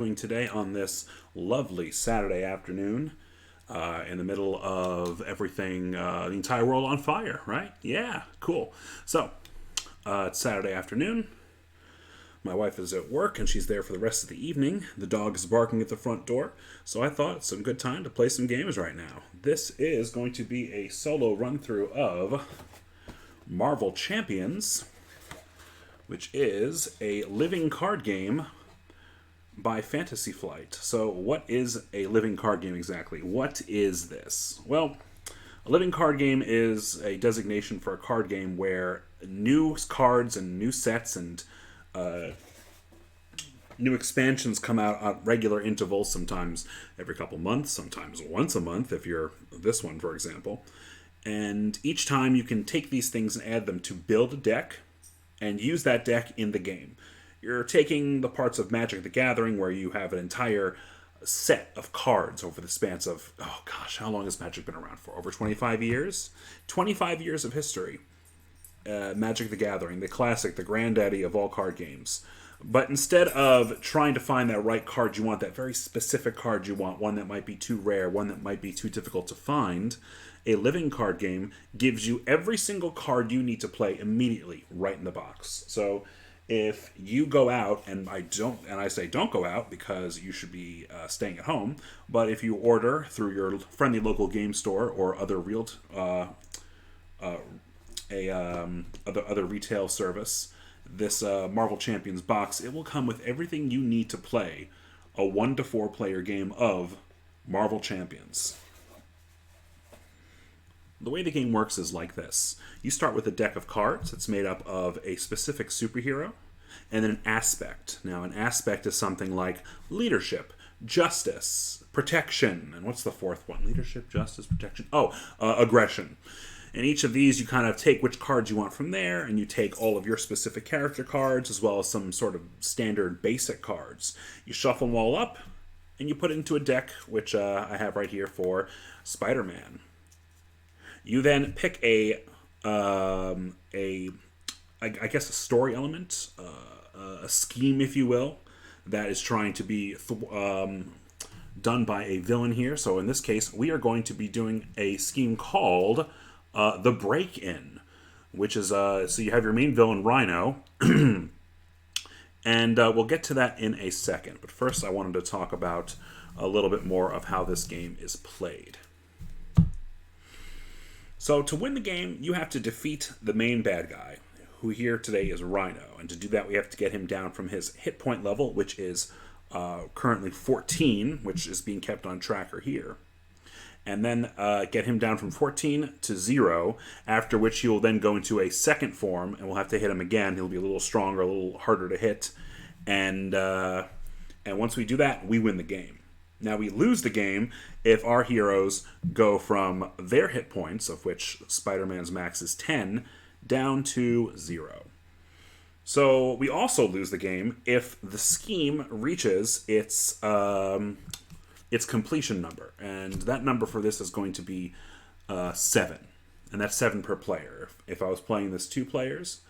Doing today on this lovely Saturday afternoon in the middle of everything, the entire world on fire, right? Yeah, cool. So, it's Saturday afternoon. My wife is at work and she's there for the rest of the evening. The dog is barking at the front door, so I thought it's a good time to play some games right now. This is going to be a solo run through of Marvel Champions, which is a living card game by Fantasy Flight. So, what is a living card game exactly? What is this? Well, a living card game is a designation for a card game where new cards and new sets and new expansions come out at regular intervals, sometimes every couple months, sometimes once a month, if you're this one, for example. And each time you can take these things and add them to build a deck and use that deck in the game. You're taking the parts of Magic the Gathering where you have an entire set of cards over the span of, oh gosh, how long has Magic been around for? Over 25 years? 25 years of history. Magic the Gathering, the classic, the granddaddy of all card games. But instead of trying to find that right card you want, that very specific card you want, one that might be too rare, one that might be too difficult to find, a living card game gives you every single card you need to play immediately right in the box. So if you go out, and I say don't go out because you should be staying at home, but if you order through your friendly local game store or other other retail service, this Marvel Champions box, it will come with everything you need to play a 1 to 4 player game of Marvel Champions. The way the game works is like this. You start with a deck of cards. It's made up of a specific superhero and then an aspect. Now, an aspect is something like leadership, justice, protection, and what's the fourth one? Leadership, justice, protection. Aggression. And each of these, you kind of take which cards you want from there, and you take all of your specific character cards as well as some sort of standard basic cards. You shuffle them all up, and you put it into a deck, which I have right here for Spider-Man. You then pick a story element, a scheme, if you will, that is trying to be done by a villain here. So in this case, we are going to be doing a scheme called the Break-In, which is so you have your main villain Rhino, and we'll get to that in a second. But first, I wanted to talk about a little bit more of how this game is played. So to win the game, you have to defeat the main bad guy, who here today is Rhino. And to do that, we have to get him down from his hit point level, which is currently 14, which is being kept on tracker here. And then get him down from 14 to 0, after which he will then go into a second form, and we'll have to hit him again. He'll be a little stronger, a little harder to hit. And once we do that, we win the game. Now, we lose the game if our heroes go from their hit points, of which Spider-Man's max is 10, down to 0. So we also lose the game if the scheme reaches its completion number. And that number for this is going to be 7. And that's 7 per player. If I was playing this 2 players,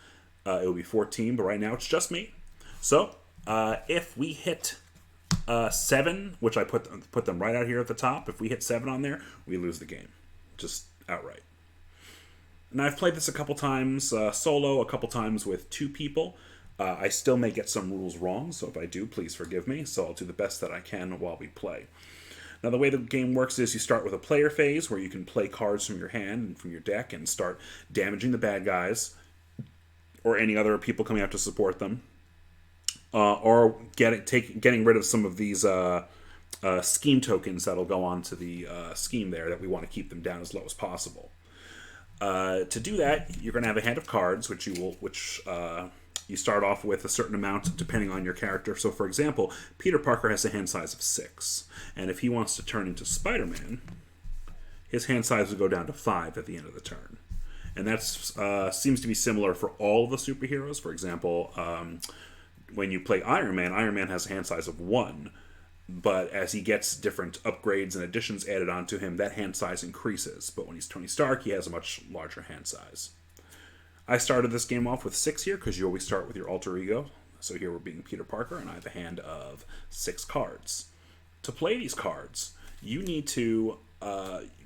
it would be 14, but right now it's just me. So if we hit 7, which I put them right out here at the top. If we hit 7 on there, we lose the game, just outright. And I've played this a couple times solo, a couple times with 2 people. I still may get some rules wrong, so if I do, please forgive me. So I'll do the best that I can while we play. Now, the way the game works is you start with a player phase where you can play cards from your hand and from your deck and start damaging the bad guys or any other people coming out to support them. Or getting rid of some of these scheme tokens that'll go on to the scheme there that we want to keep them down as low as possible. To do that, you're going to have a hand of cards, which you start off with a certain amount depending on your character. So, for example, Peter Parker has a hand size of 6, and if he wants to turn into Spider-Man, his hand size will go down to 5 at the end of the turn. And that seems to be similar for all of the superheroes. For example, when you play Iron Man has a hand size of 1. But as he gets different upgrades and additions added onto him, that hand size increases. But when he's Tony Stark, he has a much larger hand size. I started this game off with 6 here, because you always start with your alter ego. So here we're being Peter Parker, and I have a hand of 6 cards. To play these cards, you need to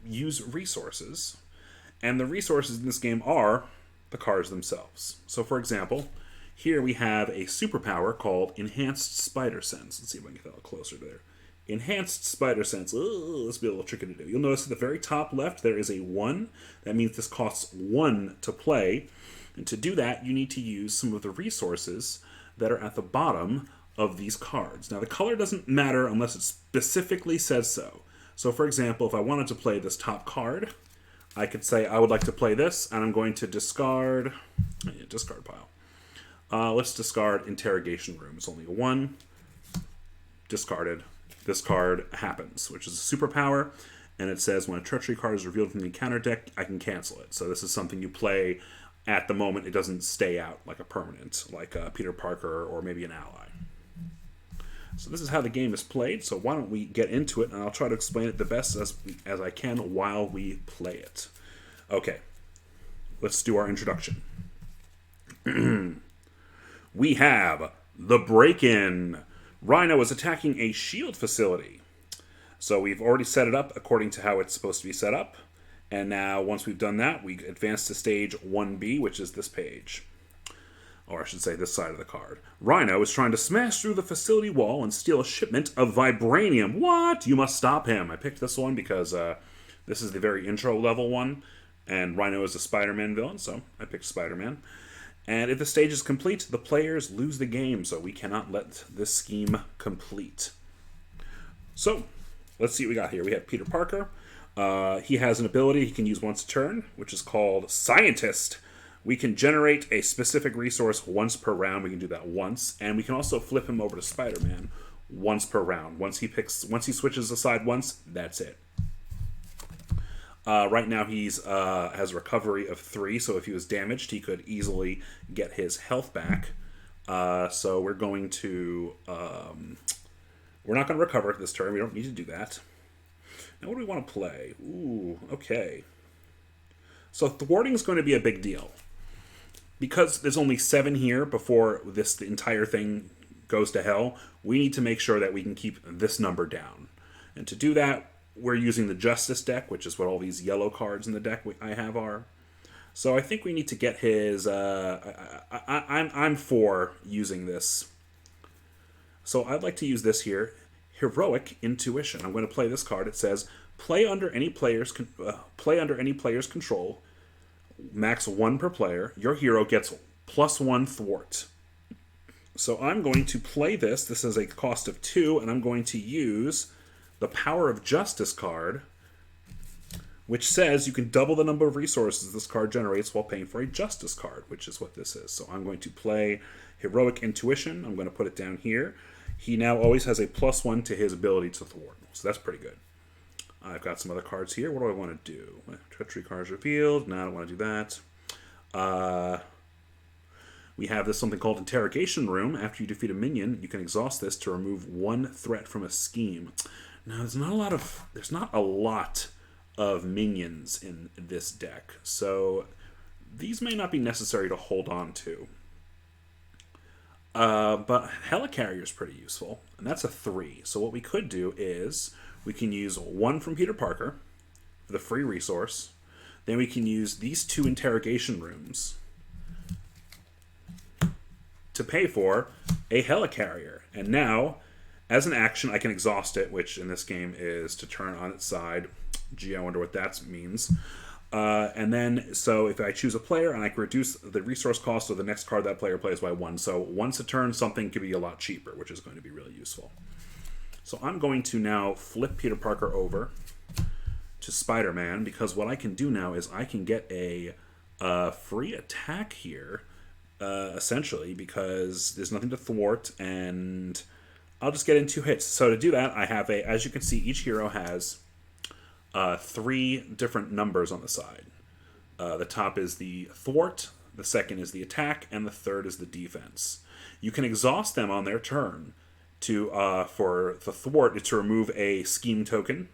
use resources, and the resources in this game are the cards themselves. So for example, here we have a superpower called Enhanced Spider Sense. Let's see if I can get that a little closer to there. Enhanced Spider Sense. Ooh, this will be a little tricky to do. You'll notice at the very top left there is a 1. That means this costs 1 to play. And to do that, you need to use some of the resources that are at the bottom of these cards. Now, the color doesn't matter unless it specifically says so. So, for example, if I wanted to play this top card, I could say I would like to play this, and I'm going to discard... discard pile. Let's discard Interrogation Room. It's only a 1. Discarded. This card happens, which is a superpower, and it says when a treachery card is revealed from the encounter deck, I can cancel it. So this is something you play at the moment. It doesn't stay out like a permanent, like Peter Parker or maybe an ally. So this is how the game is played, so why don't we get into it, and I'll try to explain it the best as I can while we play it. Okay, let's do our introduction. We have the break-in. Rhino is attacking a shield facility. So we've already set it up according to how it's supposed to be set up. And now, once we've done that, we advance to stage 1B, which is this page. Or I should say, this side of the card. Rhino is trying to smash through the facility wall and steal a shipment of vibranium. What? You must stop him. I picked this one because this is the very intro level one. And Rhino is a Spider-Man villain, so I picked Spider-Man. And if the stage is complete, the players lose the game, so we cannot let this scheme complete. So, let's see what we got here. We have Peter Parker. He has an ability he can use once a turn, which is called Scientist. We can generate a specific resource once per round. We can do that once. And we can also flip him over to Spider-Man once per round. Once he switches aside once, that's it. Right now he's has a recovery of 3, so if he was damaged, he could easily get his health back. So we're going to... we're not going to recover this turn. We don't need to do that. Now, what do we want to play? Ooh, okay. So thwarting is going to be a big deal. Because there's only 7 here before the entire thing goes to hell, we need to make sure that we can keep this number down. And to do that, we're using the Justice deck, which is what all these yellow cards in the deck I have are. So I think we need to get his... I'm for using this. So I'd like to use this here. Heroic Intuition. I'm going to play this card. It says, play under any player's control. Max 1 per player. Your hero gets +1 thwart. So I'm going to play this. This is a cost of 2, and I'm going to use the Power of Justice card, which says you can double the number of resources this card generates while paying for a Justice card, which is what this is. So I'm going to play Heroic Intuition. I'm going to put it down here. He now always has a +1 to his ability to thwart. So that's pretty good. I've got some other cards here. What do I want to do? Treachery cards revealed. No, I don't want to do that. We have this something called Interrogation Room. After you defeat a minion, you can exhaust this to remove 1 threat from a scheme. Now, there's not a lot of minions in this deck, so these may not be necessary to hold on to. But Helicarrier is pretty useful, and that's a 3. So what we could do is we can use 1 from Peter Parker for the free resource. Then we can use these 2 interrogation rooms to pay for a Helicarrier. And now, as an action, I can exhaust it, which in this game is to turn on its side. Gee, I wonder what that means. And then, so if I choose a player, and I can reduce the resource cost of the next card that player plays by 1. So once a turn, something could be a lot cheaper, which is going to be really useful. So I'm going to now flip Peter Parker over to Spider-Man, because what I can do now is I can get a free attack here, essentially, because there's nothing to thwart, and I'll just get in 2 hits. So to do that, I have as you can see, each hero has 3 different numbers on the side. The top is the thwart, the second is the attack, and the third is the defense. You can exhaust them on their turn. For the thwart, it's to remove a scheme token,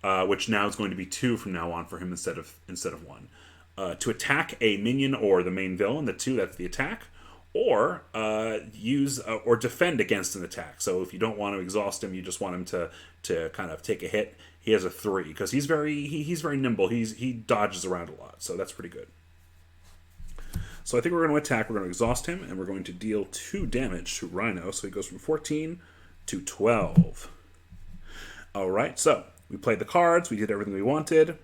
which now is going to be 2 from now on for him instead of 1. To attack a minion or the main villain, the 2, that's the attack. or use or defend against an attack. So if you don't want to exhaust him, you just want him to kind of take a hit. He has a 3 because he's very nimble. He dodges around a lot, so that's pretty good. So I think we're going to attack. We're going to exhaust him, and we're going to deal 2 damage to Rhino. So he goes from 14 to 12. All right, so we played the cards. We did everything we wanted.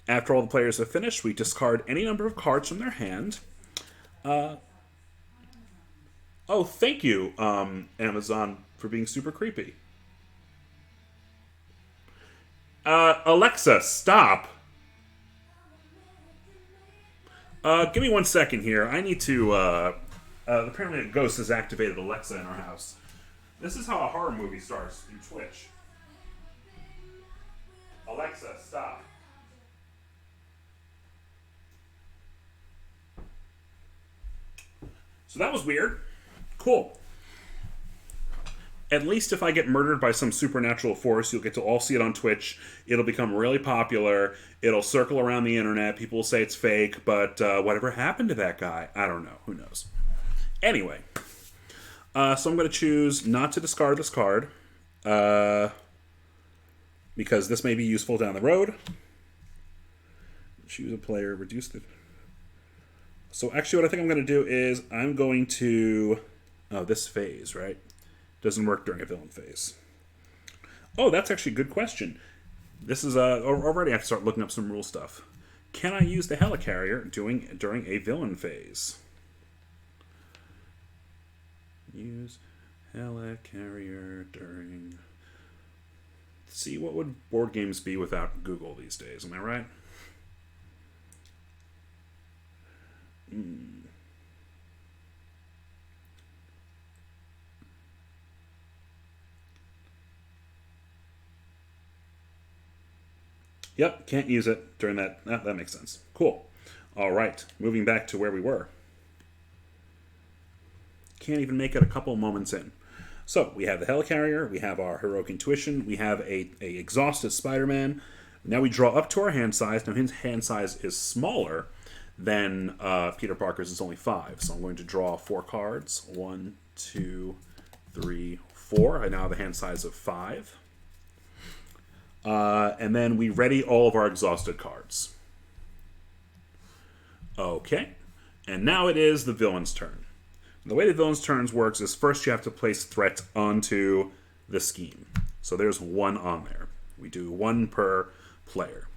After all the players have finished, we discard any number of cards from their hand. Oh, thank you, Amazon, for being super creepy. Alexa, stop. Give me 1 second here. I need to, apparently a ghost has activated Alexa in our house. This is how a horror movie starts in Twitch. Alexa, stop. So that was weird. Cool. At least if I get murdered by some supernatural force, you'll get to all see it on Twitch. It'll become really popular. It'll circle around the internet. People will say it's fake, but whatever happened to that guy? I don't know. Who knows? Anyway. So I'm going to choose not to discard this card. Because this may be useful down the road. Choose a player. Reduce the... So actually what I think I'm going to do is I'm going to... Oh, this phase, right? Doesn't work during a villain phase. Oh, that's actually a good question. This is already I have to start looking up some rule stuff. Can I use the helicarrier during a villain phase? Use helicarrier during... See, what would board games be without Google these days? Am I right? Yep, can't use it during that. That makes sense. Cool. All right, moving back to where we were. Can't even make it a couple moments in. So we have the helicarrier, we have our heroic intuition, we have a exhausted Spider-Man. Now we draw up to our hand size. Now his hand size is smaller than Peter Parker's. It's only 5. So I'm going to draw 4 cards. 1, 2, 3, 4. I now have a hand size of 5. And then we ready all of our exhausted cards. Okay. And now it is the villain's turn. The way the villain's turns works is first you have to place threats onto the scheme. So there's 1 on there. We do 1 per player.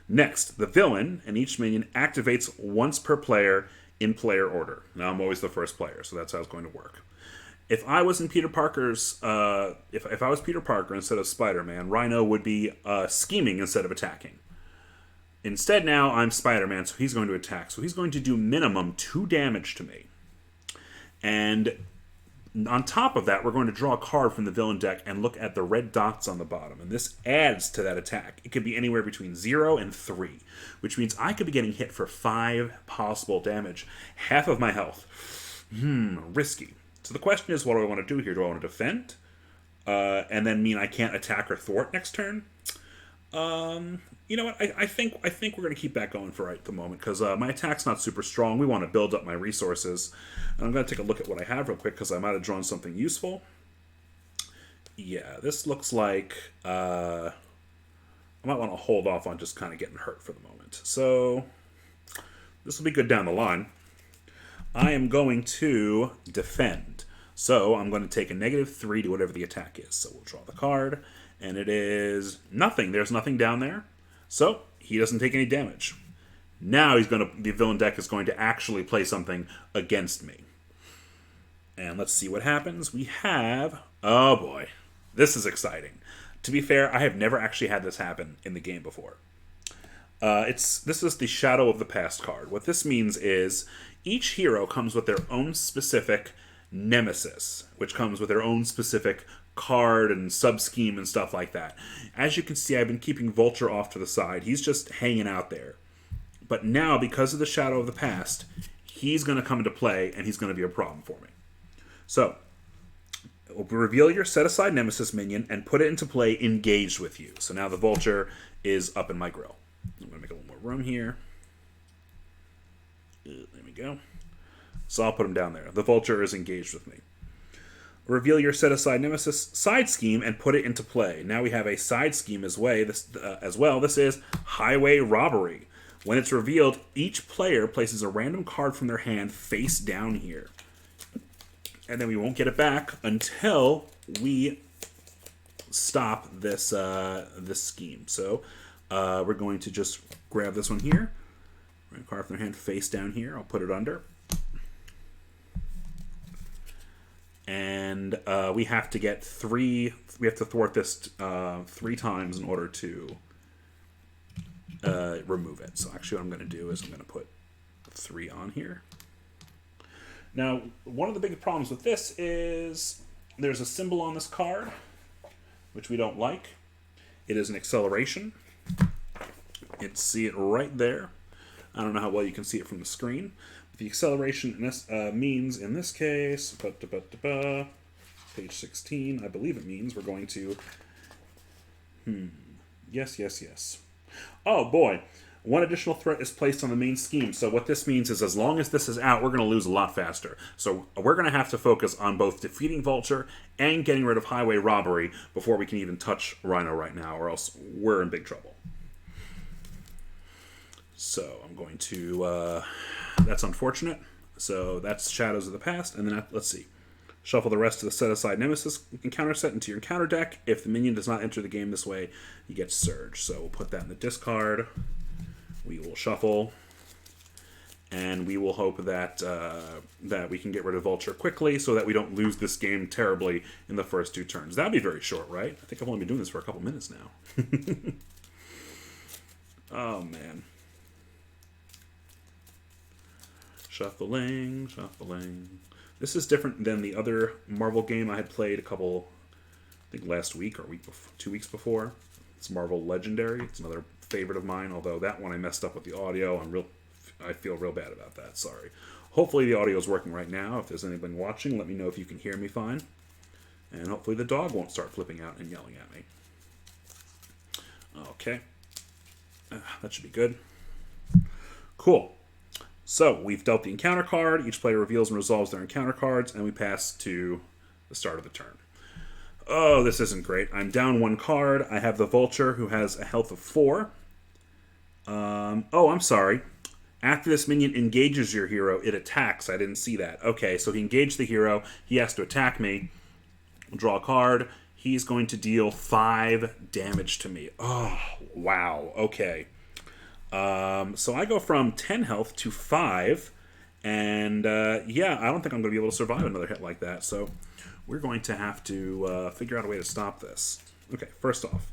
Next, the villain and each minion activates once per player in player order. Now I'm always the first player, so that's how it's going to work. If I was in Peter Parker's, if I was Peter Parker instead of Spider-Man, Rhino would be scheming instead of attacking. Instead now I'm Spider-Man, so he's going to attack. So he's going to do minimum 2 damage to me. And on top of that, we're going to draw a card from the villain deck and look at the red dots on the bottom. And this adds to that attack. It could be anywhere between 0 and 3, which means I could be getting hit for 5 possible damage. Half of my health. Risky. So the question is, what do I want to do here? Do I want to defend? And then mean I can't attack or thwart next turn? You know what? I think we're going to keep that going for right at the moment because my attack's not super strong. We want to build up my resources. And I'm going to take a look at what I have real quick because I might have drawn something useful. Yeah, this looks like I might want to hold off on just kind of getting hurt for the moment. So this will be good down the line. I am going to defend. So I'm going to take a -3 to whatever the attack is. So we'll draw the card. And it is nothing. There's nothing down there. So he doesn't take any damage. Now the villain deck is going to actually play something against me. And let's see what happens. We have... Oh boy. This is exciting. To be fair, I have never actually had this happen in the game before. This is the Shadow of the Past card. What this means is each hero comes with their own specific nemesis, which comes with their own specific card and sub-scheme and stuff like that. As you can see, I've been keeping Vulture off to the side. He's just hanging out there. But now, because of the Shadow of the Past, he's going to come into play, and he's going to be a problem for me. So, reveal your set-aside nemesis minion and put it into play engaged with you. So now the Vulture is up in my grill. I'm going to make a little more room here. There we go. So I'll put him down there. The Vulture is engaged with me. Reveal your set-aside Nemesis side scheme and put it into play. Now we have a side scheme as well. This is Highway Robbery. When it's revealed, each player places a random card from their hand face down here. And then we won't get it back until we stop this this scheme. So we're going to just grab this one here. Random card from their hand face down here. I'll put it under. And we have to get we have to thwart this 3 times in order to remove it. So actually what I'm going to do is I'm going to put 3 on here. Now, one of the big problems with this is there's a symbol on this card, which we don't like. It is an acceleration. See it right there. I don't know how well you can see it from the screen. The acceleration in this, means, in this case, page 16, I believe it means we're going to... Yes. Oh, boy. One additional threat is placed on the main scheme. So what this means is as long as this is out, we're going to lose a lot faster. So we're going to have to focus on both defeating Vulture and getting rid of Highway Robbery before we can even touch Rhino right now, or else we're in big trouble. So I'm going to... that's unfortunate. So that's Shadows of the Past. And then let's see. Shuffle the rest of the set-aside Nemesis encounter set into your encounter deck. If the minion does not enter the game this way, you get Surge. So we'll put that in the discard. We will shuffle. And we will hope that that we can get rid of Vulture quickly so that we don't lose this game terribly in the first 2 turns. That'd be very short, right? I think I've only been doing this for a couple minutes now. Oh, man. Shuffling. This is different than the other Marvel game I had played I think last week or 2 weeks before. It's Marvel Legendary. It's another favorite of mine, although that one I messed up with the audio. I feel real bad about that. Sorry. Hopefully the audio is working right now. If there's anybody watching, let me know if you can hear me fine. And hopefully the dog won't start flipping out and yelling at me. Okay. That should be good. Cool. So, we've dealt the encounter card. Each player reveals and resolves their encounter cards, and we pass to the start of the turn. Oh, this isn't great. I'm down 1 card. I have the Vulture, who has a health of 4. I'm sorry. After this minion engages your hero, it attacks. I didn't see that. Okay, so he engaged the hero. He has to attack me. Draw a card. He's going to deal 5 damage to me. Oh, wow. Okay. So I go from 10 health to 5, and I don't think I'm going to be able to survive another hit like that, so we're going to have to figure out a way to stop this. Okay, first off,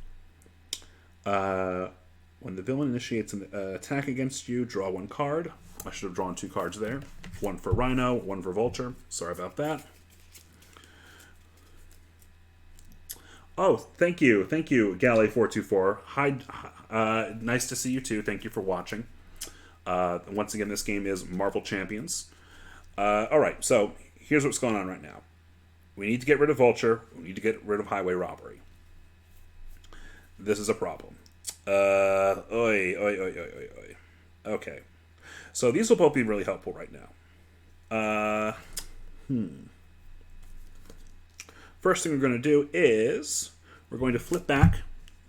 when the villain initiates an attack against you, draw 1 card. I should have drawn 2 cards there. 1 for Rhino, 1 for Vulture. Sorry about that. Oh, thank you, Galley424. Hi, nice to see you too. Thank you for watching. Once again, this game is Marvel Champions. All right, so here's what's going on right now. We need to get rid of Vulture. We need to get rid of Highway Robbery. This is a problem. Okay, so these will both be really helpful right now. First thing we're going to do is we're going to flip back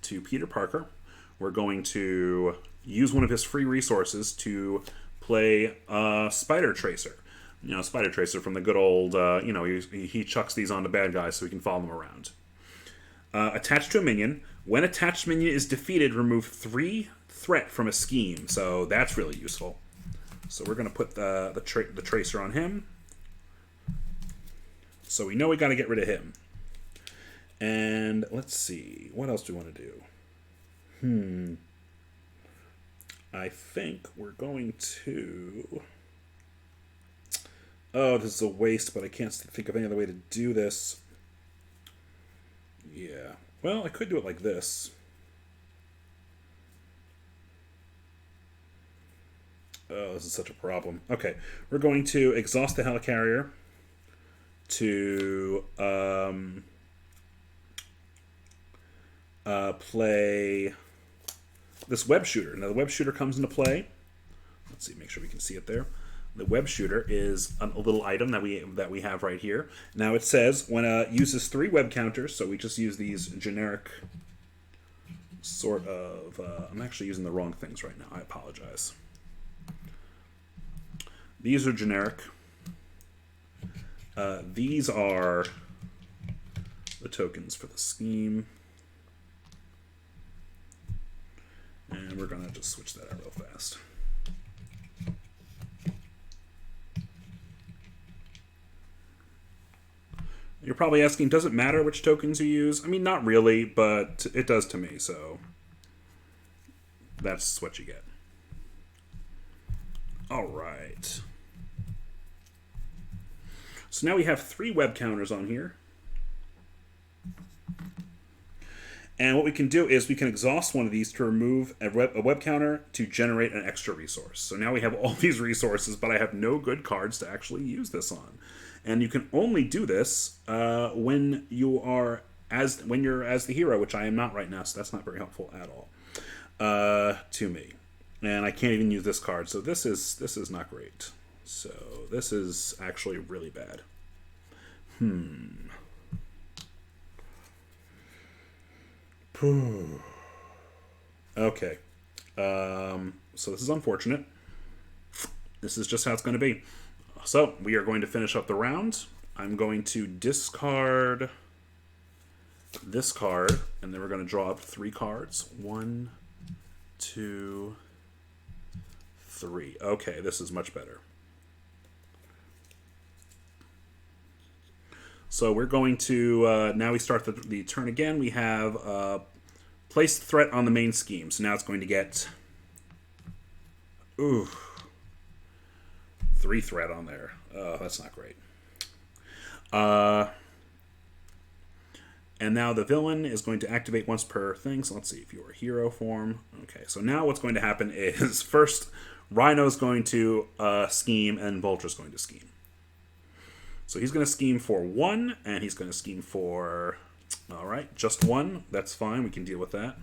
to Peter Parker. We're going to use one of his free resources to play Spider Tracer. You know, Spider Tracer from the good old, he chucks these onto bad guys so we can follow them around. Attached to a minion. When attached minion is defeated, remove 3 threat from a scheme. So that's really useful. So we're going to put the Tracer on him. So we know we got to get rid of him. And let's see. What else do we want to do? I think we're going to... Oh, this is a waste, but I can't think of any other way to do this. Yeah. Well, I could do it like this. Oh, this is such a problem. Okay. We're going to exhaust the helicarrier to play this web shooter. Now the web shooter comes into play. Let's see, make sure we can see it there. The web shooter is a little item that we have right here. Now it says when uses 3 web counters, so we just use these generic sort of. I'm actually using the wrong things right now. I apologize. These are generic. These are the tokens for the scheme. And we're going to just switch that out real fast. You're probably asking, does it matter which tokens you use? I mean, not really, but it does to me, so that's what you get. All right. So now we have 3 web counters on here. And what we can do is we can exhaust one of these to remove a web counter to generate an extra resource. So now we have all these resources, but I have no good cards to actually use this on. And you can only do this when you're as the hero, which I am not right now, so that's not very helpful at all to me. And I can't even use this card, so this is not great. So this is actually really bad. Okay. So this is unfortunate. This is just how it's going to be. So we are going to finish up the round. I'm going to discard this card, and then we're going to draw up 3 cards. 1, 2, 3. Okay, this is much better. So we're going to, now we start the turn again. We have place threat on the main scheme. So now it's going to get, 3 threat on there. That's not great. And now the villain is going to activate once per thing. So let's see if you're hero form. Okay, so now what's going to happen is first Rhino's going to scheme and Vulture's going to scheme. So he's going to scheme for 1, and he's going to scheme for, all right, just 1. That's fine. We can deal with that.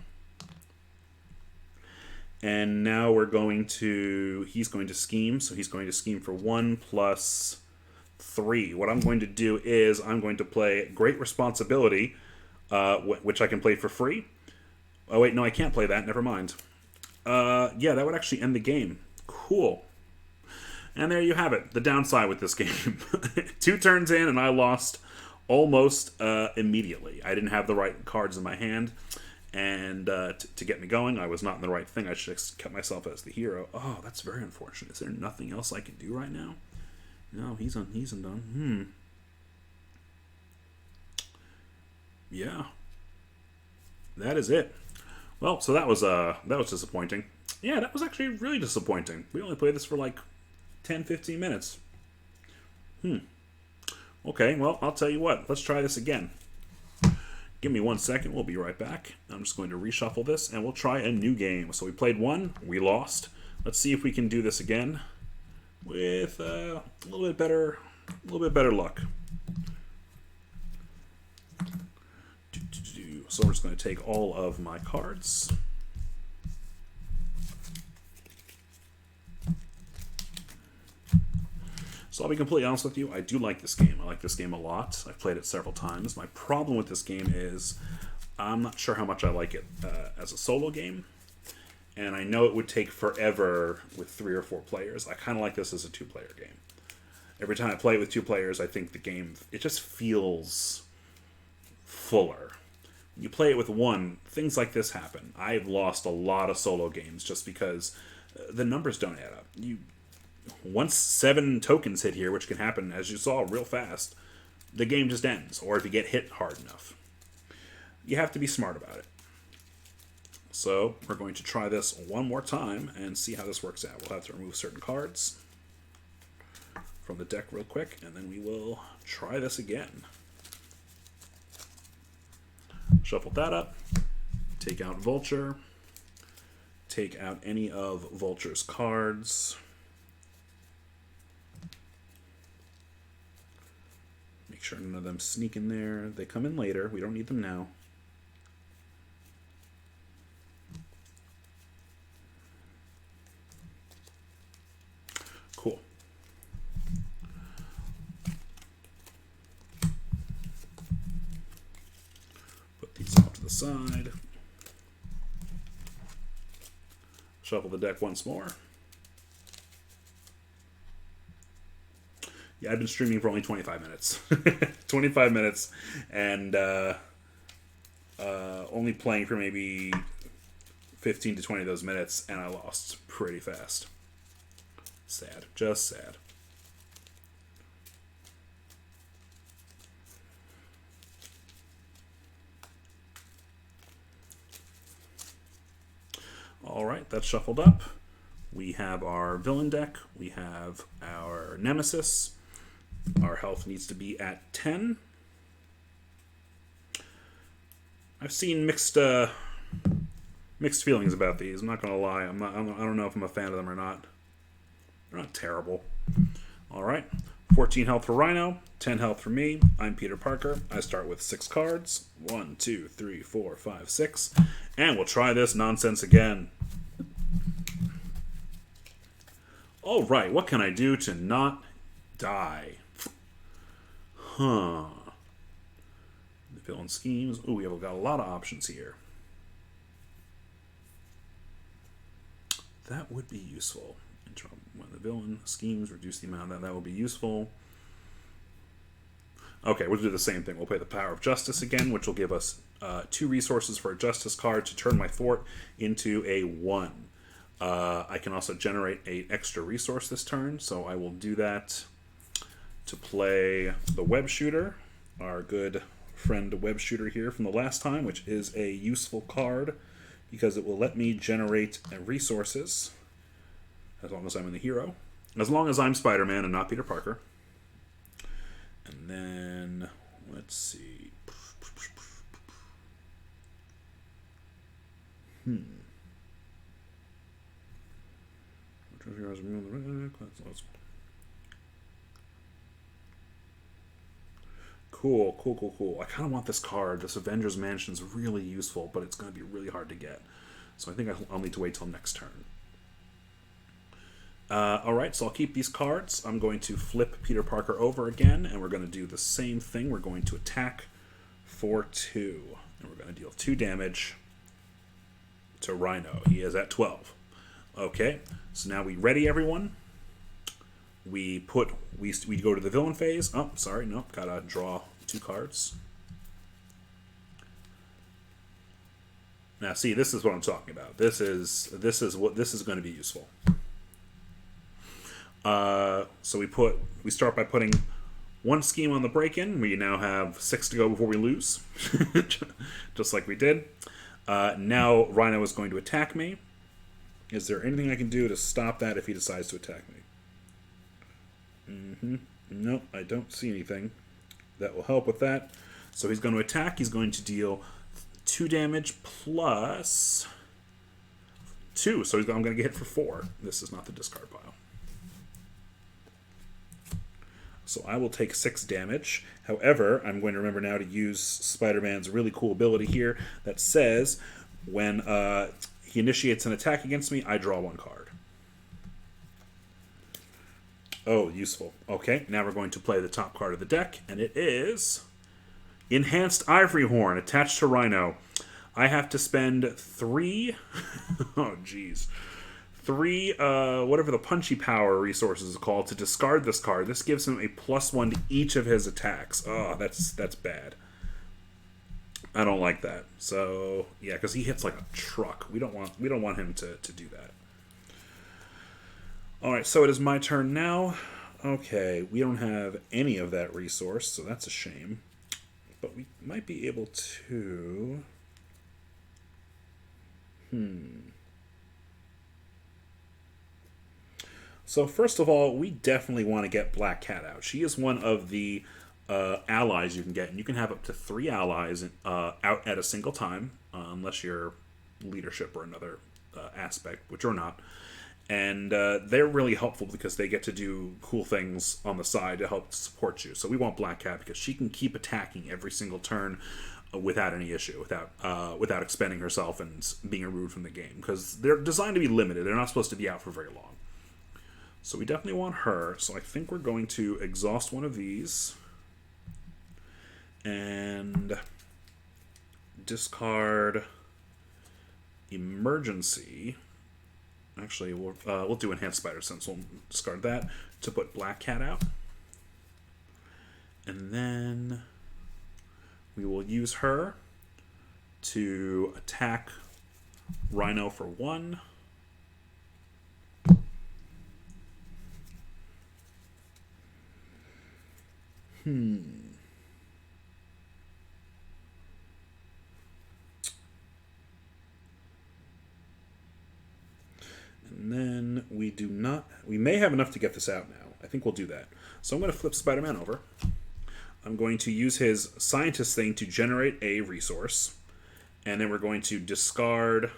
And now he's going to scheme. So he's going to scheme for 1 plus 3. What I'm going to do is I'm going to play Great Responsibility, which I can play for free. Oh, wait, no, I can't play that. Never mind. Yeah, that would actually end the game. Cool. And there you have it. The downside with this game. 2 turns in, and I lost almost immediately. I didn't have the right cards in my hand. And to get me going, I was not in the right thing. I should have kept myself as the hero. Oh, that's very unfortunate. Is there nothing else I can do right now? No, he's undone. Yeah. That is it. Well, so that was disappointing. Yeah, that was actually really disappointing. We only played this for like 10-15 minutes. Okay, well, I'll tell you what. Let's try this again. Give me 1 second. We'll be right back. I'm just going to reshuffle this, and we'll try a new game. So we played 1. We lost. Let's see if we can do this again with a little bit better luck. So we're just going to take all of my cards. So I'll be completely honest with you, I do like this game. I like this game a lot. I've played it several times. My problem with this game is I'm not sure how much I like it as a solo game. And I know it would take forever with 3 or 4 players. I kind of like this as a 2-player game. Every time I play it with 2 players, I think the game, it just feels fuller. When you play it with 1, things like this happen. I've lost a lot of solo games just because the numbers don't add up. Once 7 tokens hit here, which can happen, as you saw, real fast, the game just ends. Or if you get hit hard enough. You have to be smart about it. So we're going to try this one more time and see how this works out. We'll have to remove certain cards from the deck real quick, and then we will try this again. Shuffle that up. Take out Vulture. Take out any of Vulture's cards. Make sure none of them sneak in there. They come in later. We don't need them now. Cool. Put these off to the side. Shuffle the deck once more. Yeah, I've been streaming for only 25 minutes. 25 minutes, and only playing for maybe 15 to 20 of those minutes, and I lost pretty fast. Sad. Just sad. Alright, that's shuffled up. We have our villain deck. We have our nemesis. Our health needs to be at 10. I've seen mixed feelings about these. I'm not going to lie. I don't know if I'm a fan of them or not. They're not terrible. Alright. 14 health for Rhino. 10 health for me. I'm Peter Parker. I start with 6 cards. 1, 2, 3, 4, 5, 6. And we'll try this nonsense again. Alright, what can I do to not die? The villain schemes. Ooh, we've got a lot of options here. That would be useful. When the villain schemes, reduce the amount that would be useful. Okay, we'll do the same thing. We'll play the Power of Justice again, which will give us 2 resources for a Justice card to turn my fort into a 1. I can also generate an extra resource this turn, so I will do that to play the Web Shooter, our good friend Web Shooter here from the last time, which is a useful card because it will let me generate resources as long as I'm in the hero. As long as I'm Spider-Man and not Peter Parker. And then, let's see. Cool. I kind of want this card. This Avengers Mansion is really useful, but it's going to be really hard to get. So I think I'll need to wait till next turn. Alright, so I'll keep these cards. I'm going to flip Peter Parker over again, and we're going to do the same thing. We're going to attack for 2. And we're going to deal 2 damage to Rhino. He is at 12. Okay, so now we ready, everyone. We go to the villain phase. Oh, sorry, nope, gotta draw 2 cards. Now, see, this is what I'm talking about. This is going to be useful. So we start by putting 1 scheme on the break-in. We now have 6 to go before we lose, just like we did. Now Rhino is going to attack me. Is there anything I can do to stop that if he decides to attack me? Nope, I don't see anything that will help with that. So he's going to attack. He's going to deal 2 damage plus 2. So I'm going to get hit for 4. This is not the discard pile. So I will take 6 damage. However, I'm going to remember now to use Spider-Man's really cool ability here that says when he initiates an attack against me, I draw 1 card. Oh, useful. Okay, now we're going to play the top card of the deck, and it is Enhanced Ivory Horn attached to Rhino. I have to spend 3... oh, jeez. 3, whatever the Punchy Power resources is called, to discard this card. This gives him a +1 to each of his attacks. Oh, that's bad. I don't like that. So, yeah, because he hits like a truck. We don't want him to do that. Alright, so it is my turn now. Okay, we don't have any of that resource, so that's a shame. But we might be able to... So first of all, we definitely want to get Black Cat out. She is one of the allies you can get, and you can have up to 3 allies out at a single time, unless you're leadership or another aspect, which you're not. And they're really helpful because they get to do cool things on the side to help support you. So we want Black Cat because she can keep attacking every single turn without any issue, without expending herself and being removed from the game. Because they're designed to be limited. They're not supposed to be out for very long. So we definitely want her. So I think we're going to exhaust one of these. And discard Emergency. Actually, we'll do Enhanced Spider Sense. We'll discard that to put Black Cat out. And then we will use her to attack Rhino for 1. And then we may have enough to get this out now. I think we'll do that. So I'm going to flip Spider-Man over. I'm going to use his scientist thing to generate a resource. And then we're going to discard.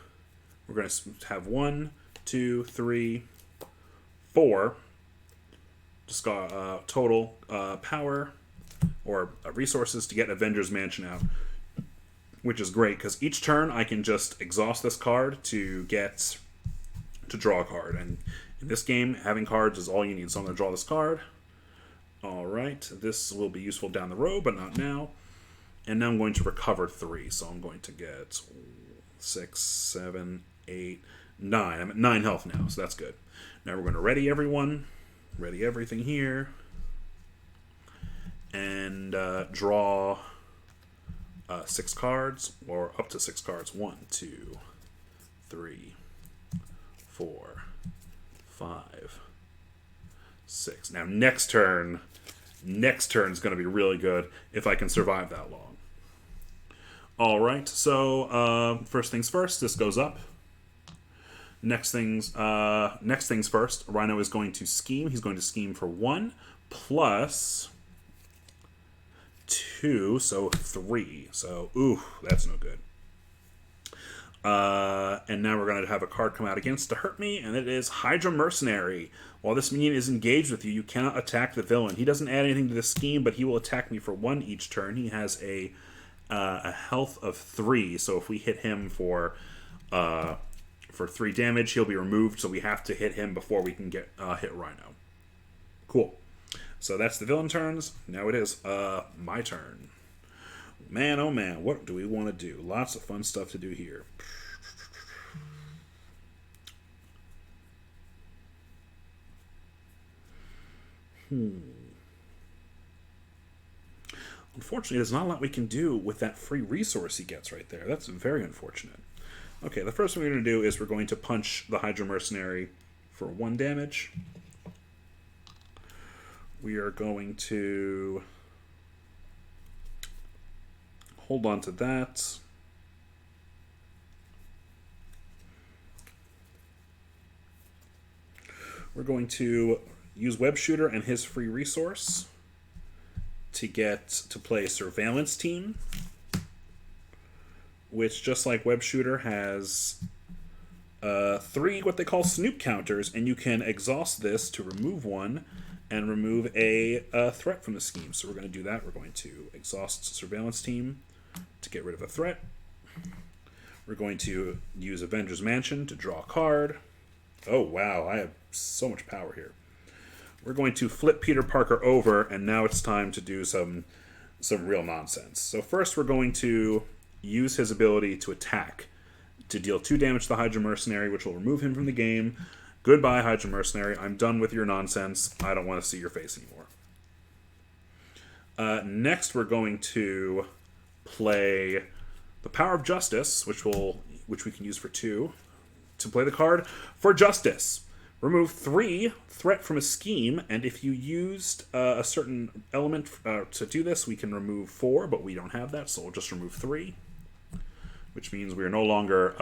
We're going to have 1, 2, 3, 4 discard, total power or resources to get Avengers Mansion out. Which is great, because each turn I can just exhaust this card to draw a card. And in this game, having cards is all you need. So I'm going to draw this card. Alright, this will be useful down the road, but not now. And now I'm going to recover 3. So I'm going to get 6, 7, 8, 9. I'm at 9 health now, so that's good. Now we're going to ready everyone. Ready everything here. And draw 6 cards, or up to 6 cards. 1, 2, 3, 4, 5, 6. Now next turn is going to be really good if I can survive that long. All right, so first things first, this goes up. Next things first, Rhino is going to scheme. He's going to scheme for 1 plus 2, so 3. So, ooh, that's no good. And now we're going to have a card come out against to hurt me, and it is Hydra Mercenary. While this minion is engaged with you, you cannot attack the villain. He doesn't add anything to the scheme, but he will attack me for 1 each turn. He has a health of 3, so if we hit him for 3 damage, he'll be removed, so we have to hit him before we can get hit Rhino. Cool. So that's the villain turns. Now it is my turn. Man, oh man, what do we want to do? Lots of fun stuff to do here. Unfortunately, there's not a lot we can do with that free resource he gets right there. That's very unfortunate. Okay, the first thing we're going to do is we're going to punch the Hydra Mercenary for 1 damage. We are going to hold on to that. We're going to use Web Shooter and his free resource to play Surveillance Team, which, just like Web Shooter, has 3 what they call snoop counters, and you can exhaust this to remove 1 and remove a threat from the scheme. So we're going to do that. We're going to exhaust Surveillance Team to get rid of a threat. We're going to use Avengers Mansion to draw a card. Oh, wow. I have so much power here. We're going to flip Peter Parker over, and now it's time to do some real nonsense. So first we're going to use his ability to attack to deal 2 damage to the Hydra Mercenary, which will remove him from the game. Goodbye, Hydra Mercenary. I'm done with your nonsense. I don't want to see your face anymore. Next, we're going to play the Power of Justice, which we can use for 2, to play the card for Justice. Remove 3 threat from a scheme, and if you used a certain element to do this, we can remove 4, but we don't have that, so we'll just remove 3, which means we are no longer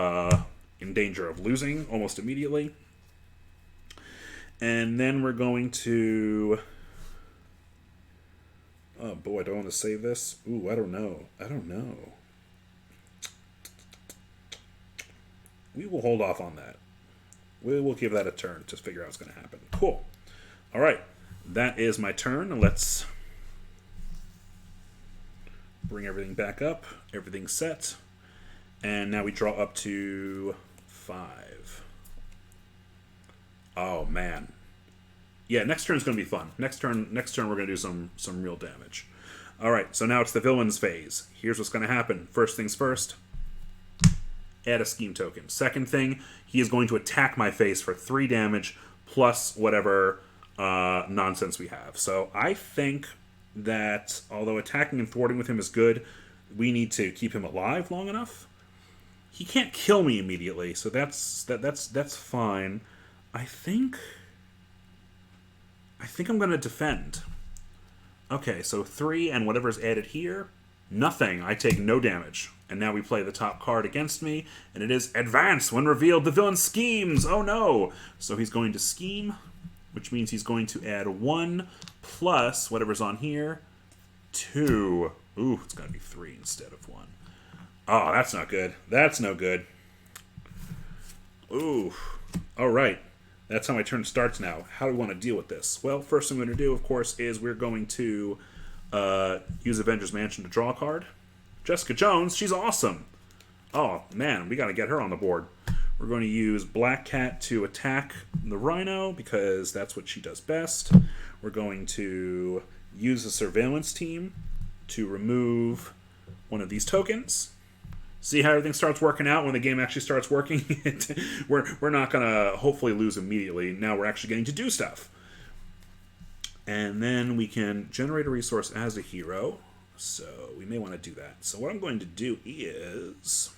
in danger of losing almost immediately. And then we're going to... Oh boy, do I want to save this? Ooh, I don't know. We will hold off on that. We will give that a turn to figure out what's going to happen. Cool. All right. That is my turn. Let's bring everything back up. Everything's set. And now we draw up to 5. Oh, man. Yeah, next turn is going to be fun. Next turn we're going to do some real damage. All right, so now it's the villain's phase. Here's what's going to happen. First things first, add a scheme token. Second thing, he is going to attack my face for 3 damage plus whatever nonsense we have. So I think that although attacking and thwarting with him is good, we need to keep him alive long enough. He can't kill me immediately, so that's fine. I think I'm going to defend. Okay, so 3 and whatever's added here, nothing. I take no damage. And now we play the top card against me, and it is Advance. When revealed, the villain schemes. Oh no! So he's going to scheme, which means he's going to add 1 plus whatever's on here, 2. Ooh, it's got to be 3 instead of 1. Oh, that's not good. That's no good. Ooh. All right. That's how my turn starts now. How do we want to deal with this? Well, first thing I'm going to do, of course, is we're going to use Avengers Mansion to draw a card. Jessica Jones, she's awesome. Oh, man, we got to get her on the board. We're going to use Black Cat to attack the Rhino because that's what she does best. We're going to use the Surveillance Team to remove one of these tokens. See how everything starts working out when the game actually starts working? We're not going to hopefully lose immediately. Now we're actually getting to do stuff. And then we can generate a resource as a hero. So we may want to do that. So what I'm going to do is...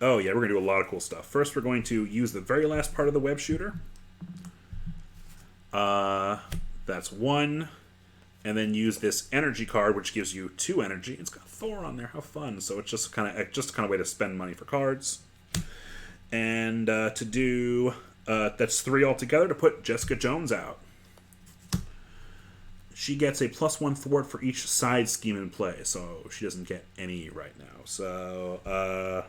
Oh yeah, we're going to do a lot of cool stuff. First we're going to use the very last part of the web shooter. That's 1. And then use this energy card, which gives you 2 energy. It's got Thor on there. How fun! So it's just kind of way to spend money for cards. And to do that's 3 altogether to put Jessica Jones out. She gets a +1 thwart for each side scheme in play, so she doesn't get any right now. So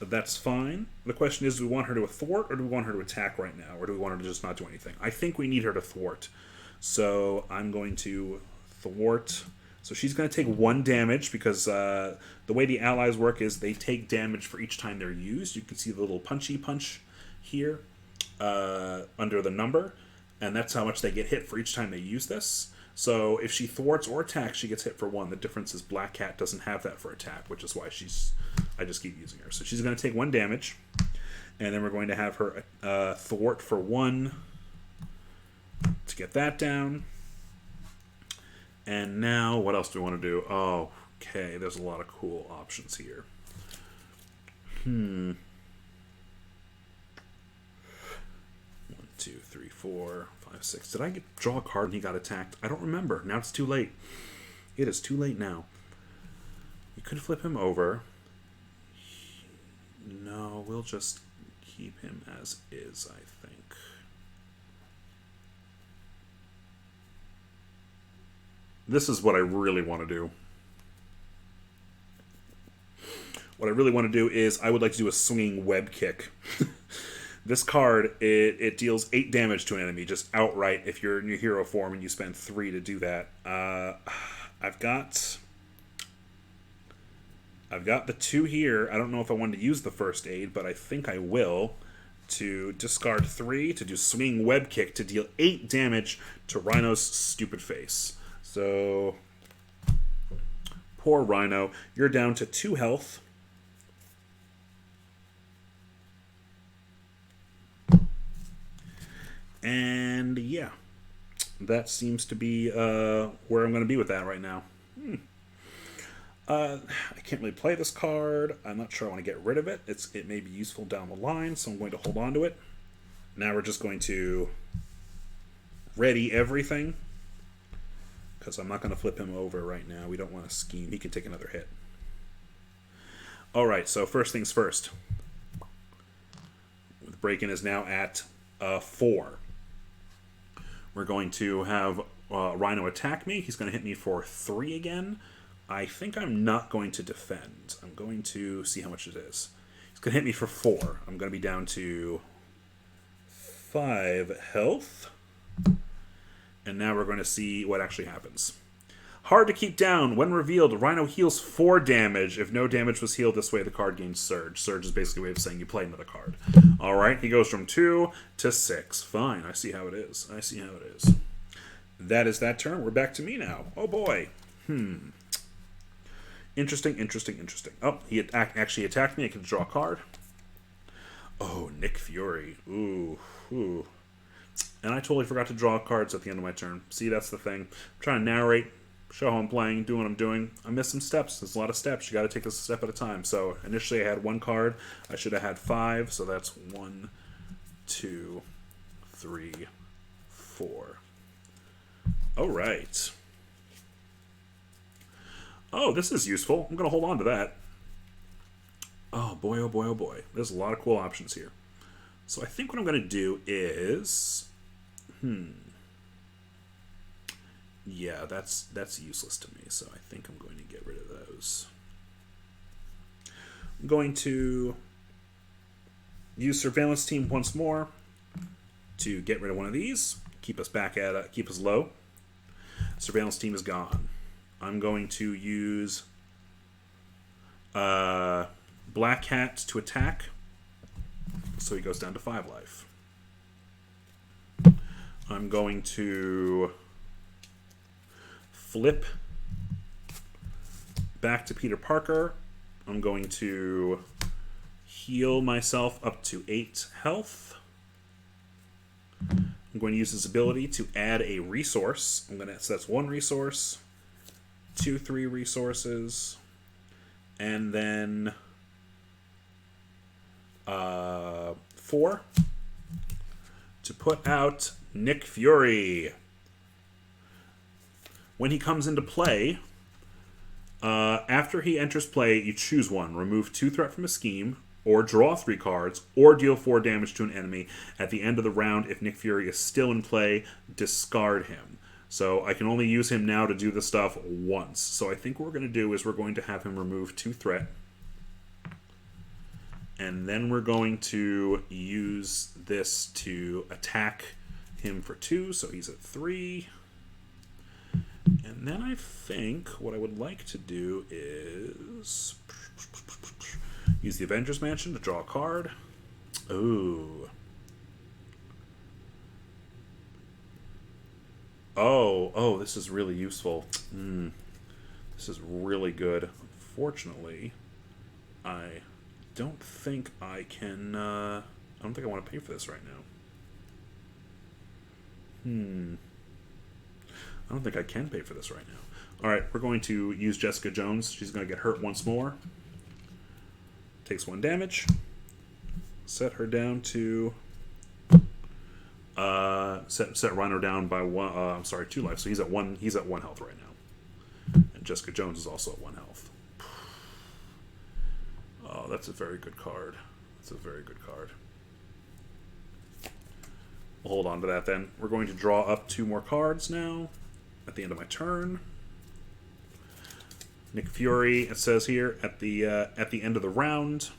that's fine. The question is, do we want her to thwart or do we want her to attack right now, or do we want her to just not do anything? I think we need her to thwart. So I'm going to thwart. So she's going to take 1 damage because the way the allies work is they take damage for each time they're used. You can see the little punchy punch here under the number, and that's how much they get hit for each time they use this. So if she thwarts or attacks, she gets hit for 1. The difference is Black Cat doesn't have that for attack, which is why I just keep using her. So she's going to take 1 damage, and then we're going to have her thwart for 1. To get that down. And now, what else do we want to do? Oh, okay, there's a lot of cool options here. 1, 2, 3, 4, 5, 6. Did I draw a card and he got attacked? I don't remember. Now it's too late. It is too late now. We could flip him over. No, we'll just keep him as is, I think. This is what I really want to do. What I really want to do is I would like to do a swinging web kick. This card, it deals 8 damage to an enemy just outright if you're in your hero form and you spend 3 to do that. I've got the 2 here. I don't know if I wanted to use the first aid, but I think I will. To discard 3 to do swinging web kick to deal 8 damage to Rhino's stupid face. So, poor Rhino. You're down to 2 health. And, yeah. That seems to be where I'm going to be with that right now. I can't really play this card. I'm not sure I want to get rid of it. It may be useful down the line, so I'm going to hold on to it. Now we're just going to ready everything. Because I'm not going to flip him over right now. We don't want to scheme. He can take another hit. Alright, so first things first. The break-in is now at 4. We're going to have Rhino attack me. He's going to hit me for 3 again. I think I'm not going to defend. I'm going to see how much it is. He's going to hit me for 4. I'm going to be down to 5 health. And now we're going to see what actually happens. Hard to keep down. When revealed, Rhino heals 4 damage. If no damage was healed this way, the card gains Surge. Surge is basically a way of saying you play another card. Alright, he goes from 2 to 6. Fine, I see how it is. that is that turn. We're back to me now. Oh boy. Interesting, interesting, interesting. Oh, he actually attacked me. I can draw a card. Oh, Nick Fury. Ooh, ooh. And I totally forgot to draw cards at the end of my turn. See, that's the thing. I'm trying to narrate, show how I'm playing, do what I'm doing. I missed some steps. There's a lot of steps. You got to take this a step at a time. So initially I had 1 card. I should have had 5. So that's 1, 2, 3, 4. All right. Oh, this is useful. I'm going to hold on to that. Oh, boy, oh, boy, oh, boy. There's a lot of cool options here. So I think what I'm going to do is... Yeah, that's useless to me, so I think I'm going to get rid of those. I'm going to use Surveillance Team once more to get rid of one of these. Keep us back at keep us low. Surveillance Team is gone. I'm going to use Black Hat to attack, so he goes down to 5 life. I'm going to flip back to Peter Parker. I'm going to heal myself up to 8 health. I'm going to use his ability to add a resource. So that's 1 resource, 2, 3 resources, and then 4 to put out Nick Fury. When he comes into play, after he enters play, you choose one. Remove 2 threat from a scheme, or draw 3 cards, or deal 4 damage to an enemy. At the end of the round, if Nick Fury is still in play, discard him. So I can only use him now to do the stuff once. So I think what we're going to do is we're going to have him remove 2 threat. And then we're going to use this to attack him for 2, so he's at 3. And then I think what I would like to do is use the Avengers Mansion to draw a card. Ooh. Oh, this is really useful. This is really good. Unfortunately, I don't think I can... I don't think I want to pay for this right now. I don't think I can pay for this right now. Alright, we're going to use Jessica Jones. She's going to get hurt once more. Takes 1 damage. Set her down to... set Rhino down by 1... I'm sorry, 2 life. So he's at 1 health right now. And Jessica Jones is also at 1 health. Oh, that's a very good card. That's a very good card. We'll hold on to that then. We're going to draw up 2 more cards now at the end of my turn. Nick Fury, it says here, at the end of the round,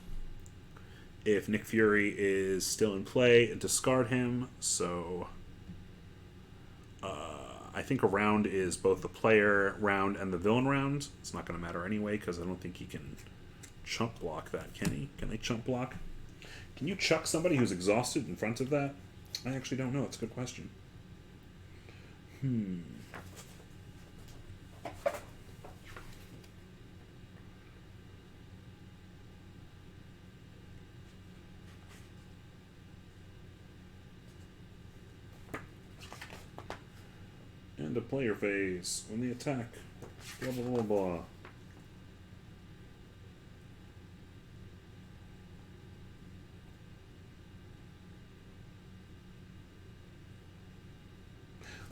if Nick Fury is still in play, discard him. So I think a round is both the player round and the villain round. It's not going to matter anyway because I don't think he can chump block that, can he? Can they chump block? Can you chuck somebody who's exhausted in front of that? I actually don't know. It's a good question. And a player phase when they attack. Blah, blah, blah, blah.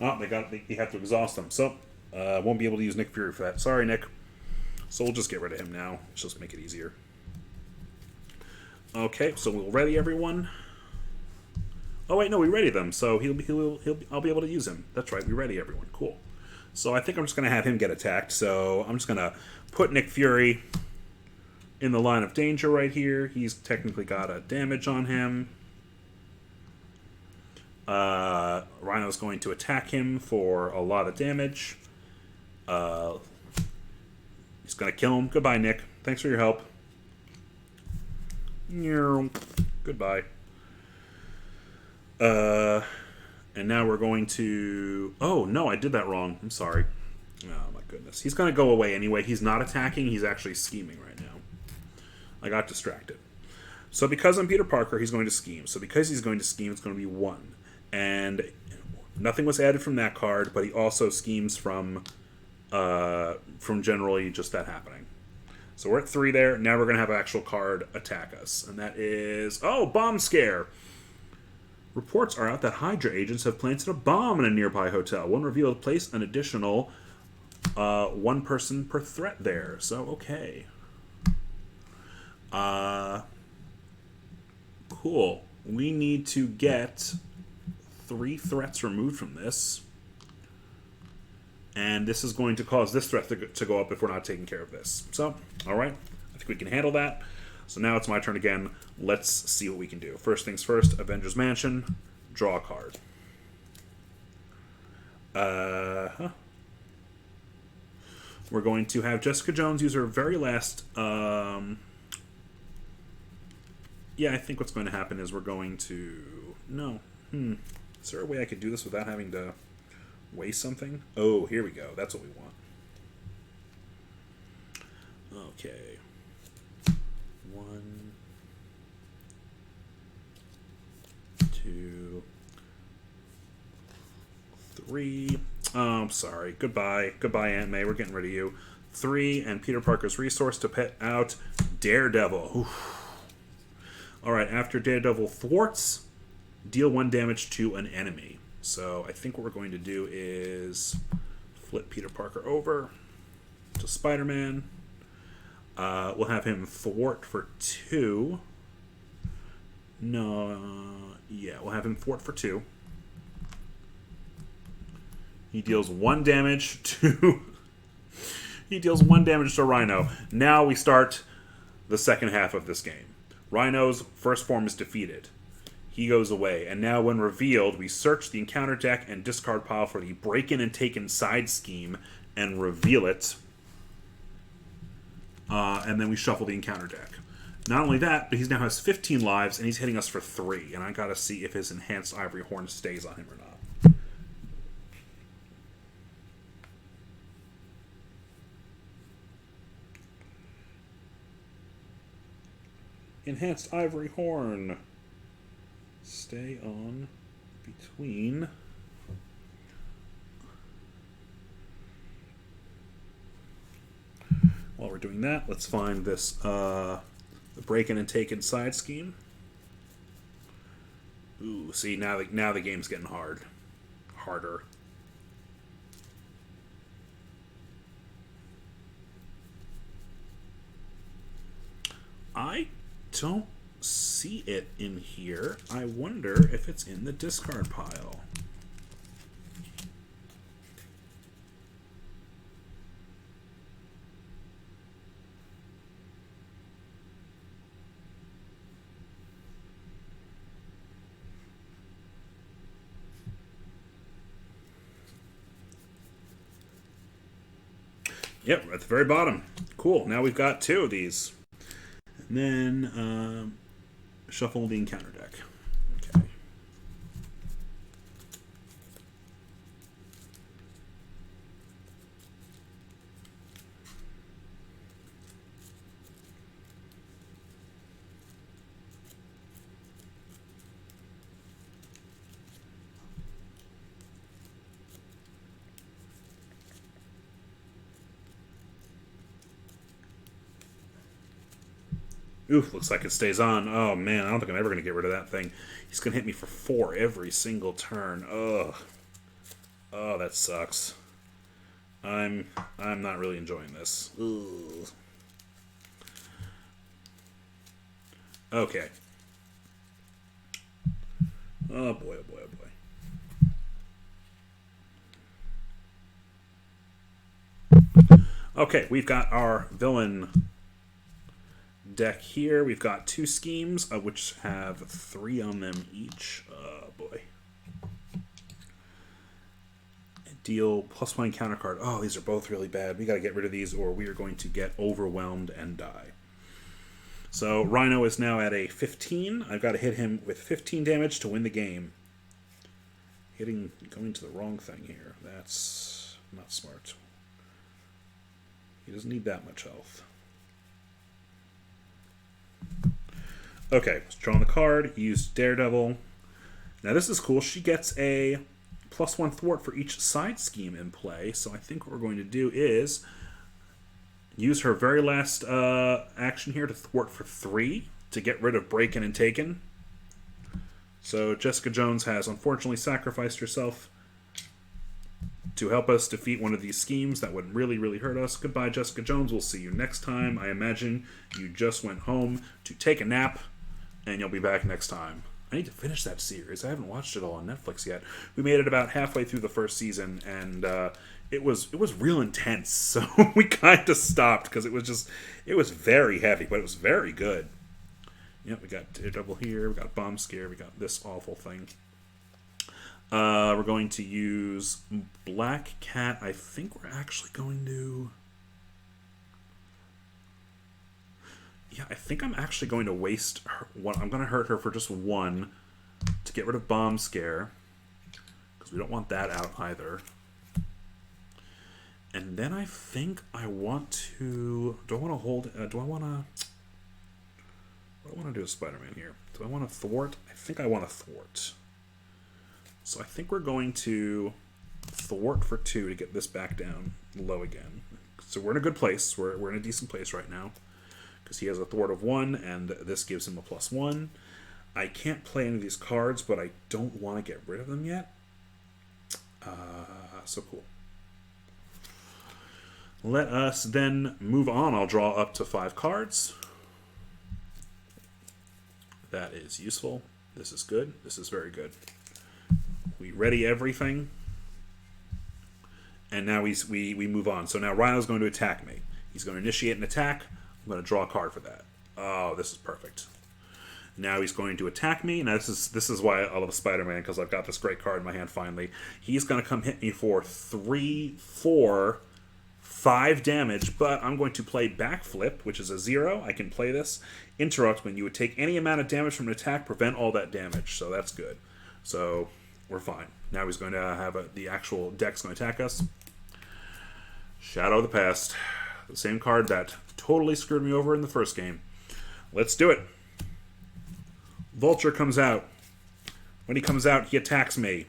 Oh, you have to exhaust them. So, won't be able to use Nick Fury for that. Sorry, Nick. So we'll just get rid of him now. Let's just make it easier. Okay, so we'll ready everyone. Oh wait, no, we ready them. So I'll be able to use him. That's right, we ready everyone. Cool. So I think I'm just gonna have him get attacked. So I'm just gonna put Nick Fury in the line of danger right here. He's technically got a damage on him. Rhino's going to attack him for a lot of damage. He's going to kill him. Goodbye, Nick. Thanks for your help. Goodbye. And now we're going to... Oh, no, I did that wrong. I'm sorry. Oh, my goodness. He's going to go away anyway. He's not attacking. He's actually scheming right now. I got distracted. So because I'm Peter Parker, he's going to scheme. So because he's going to scheme, it's going to be 1. And nothing was added from that card, but he also schemes from generally just that happening. So we're at 3 there. Now we're going to have an actual card attack us. And that is... Oh, Bomb Scare! Reports are out that Hydra agents have planted a bomb in a nearby hotel. When revealed, place an additional 1 person per threat there. So, okay. Cool. We need to get 3 threats removed from this. And this is going to cause this threat to go up if we're not taking care of this. So, alright. I think we can handle that. So now it's my turn again. Let's see what we can do. First things first, Avengers Mansion. Draw a card. We're going to have Jessica Jones use her very last... Yeah, I think what's going to happen is we're going to... No. Is there a way I could do this without having to waste something? Oh, here we go. That's what we want. Okay. 1, 2, 3. Oh, I'm sorry. Goodbye. Goodbye, Aunt May. We're getting rid of you. 3, and Peter Parker's resource to pet out Daredevil. Oof. Alright, after Daredevil thwarts, deal 1 damage to an enemy. So I think what we're going to do is flip Peter Parker over to Spider-Man. We'll have him thwart for 2. No, yeah, we'll have him thwart for 2. He deals 1 damage to... he deals 1 damage to Rhino. Now we start the second half of this game. Rhino's first form is defeated. He goes away, and now when revealed, we search the encounter deck and discard pile for the break-in and take-inside scheme and reveal it. And then we shuffle the encounter deck. Not only that, but he now has 15 lives, and he's hitting us for 3. And I gotta see if his enhanced ivory horn stays on him or not. Enhanced ivory horn. Stay on between. While we're doing that, let's find this the break-in and take-inside scheme. Ooh, see, now the game's getting harder. I don't see it in here. I wonder if it's in the discard pile. Yep, at the very bottom. Cool. Now we've got 2 of these. And then shuffle the encounter deck. Okay. Oof, looks like it stays on. Oh, man, I don't think I'm ever going to get rid of that thing. He's going to hit me for 4 every single turn. Ugh. Oh, that sucks. I'm not really enjoying this. Ugh. Okay. Oh, boy, oh, boy, oh, boy. Okay, we've got our villain deck here. We've got 2 schemes, which have 3 on them each. Oh, boy. Deal +1 encounter card. Oh, these are both really bad. We got to get rid of these or we are going to get overwhelmed and die. So Rhino is now at a 15. I've got to hit him with 15 damage to win the game. Going to the wrong thing here. That's not smart. He doesn't need that much health. Okay, drawing the card. Use Daredevil. Now this is cool. She gets a +1 thwart for each side scheme in play. So I think what we're going to do is use her very last action here to thwart for 3 to get rid of Breakin' and Taken. So Jessica Jones has unfortunately sacrificed herself to help us defeat one of these schemes that would really, really hurt us. Goodbye, Jessica Jones. We'll see you next time. I imagine you just went home to take a nap, and you'll be back next time. I need to finish that series. I haven't watched it all on Netflix yet. We made it about halfway through the first season, and it was real intense. So we kind of stopped because it was very heavy, but it was very good. Yep, we got Daredevil here, we got Bomb Scare, we got this awful thing. We're going to use Black Cat. I think we're actually going to... Yeah, I think I'm actually going to waste her. I'm going to hurt her for just 1 to get rid of Bomb Scare, because we don't want that out either. And then I think I want to... Do I want to hold... do I want to... What do I want to do with Spider-Man here? Do I want to thwart? I think I want to thwart. So I think we're going to thwart for 2 to get this back down low again. So we're in a good place. We're in a decent place right now. Because he has a thwart of 1, and this gives him a +1. I can't play any of these cards, but I don't want to get rid of them yet. So cool. Let us then move on. I'll draw up to 5 cards. That is useful. This is good. This is very good. We ready everything. And now we move on. So now Rhino's going to attack me. He's going to initiate an attack. I'm going to draw a card for that. Oh, this is perfect. Now he's going to attack me. Now this is why I love Spider-Man, because I've got this great card in my hand finally. He's going to come hit me for 3, 4, 5 damage, but I'm going to play Backflip, which is a 0. I can play this. Interrupt: when you would take any amount of damage from an attack, prevent all that damage. So that's good. So we're fine. Now he's going to have the actual deck's going to attack us. Shadow of the Past. The same card that totally screwed me over in the first game. Let's do it. Vulture comes out. When he comes out, he attacks me.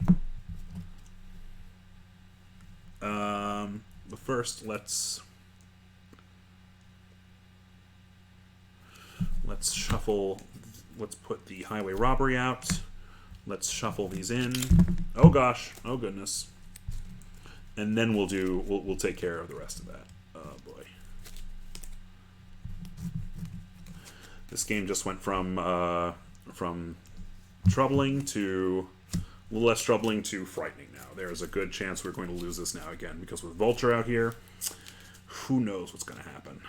But first, let's shuffle. Let's put the highway robbery out. Let's shuffle these in. Oh gosh. Oh goodness. And then we'll take care of the rest of that. Oh boy. This game just went from troubling to a little less troubling to frightening now. There's a good chance we're going to lose this now again, because with Vulture out here, who knows what's going to happen.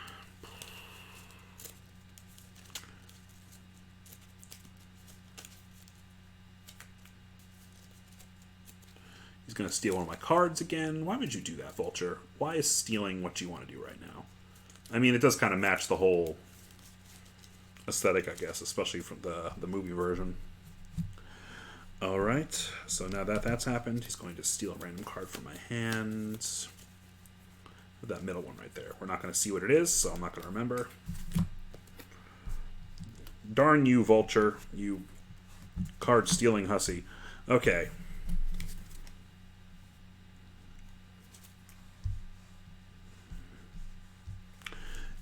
He's going to steal one of my cards again. Why would you do that, Vulture? Why is stealing what you want to do right now? I mean, it does kind of match the whole aesthetic, I guess, especially from the movie version. Alright, so now that that's happened, he's going to steal a random card from my hand. That middle one right there. We're not going to see what it is, so I'm not going to remember. Darn you, Vulture, you card-stealing hussy. Okay.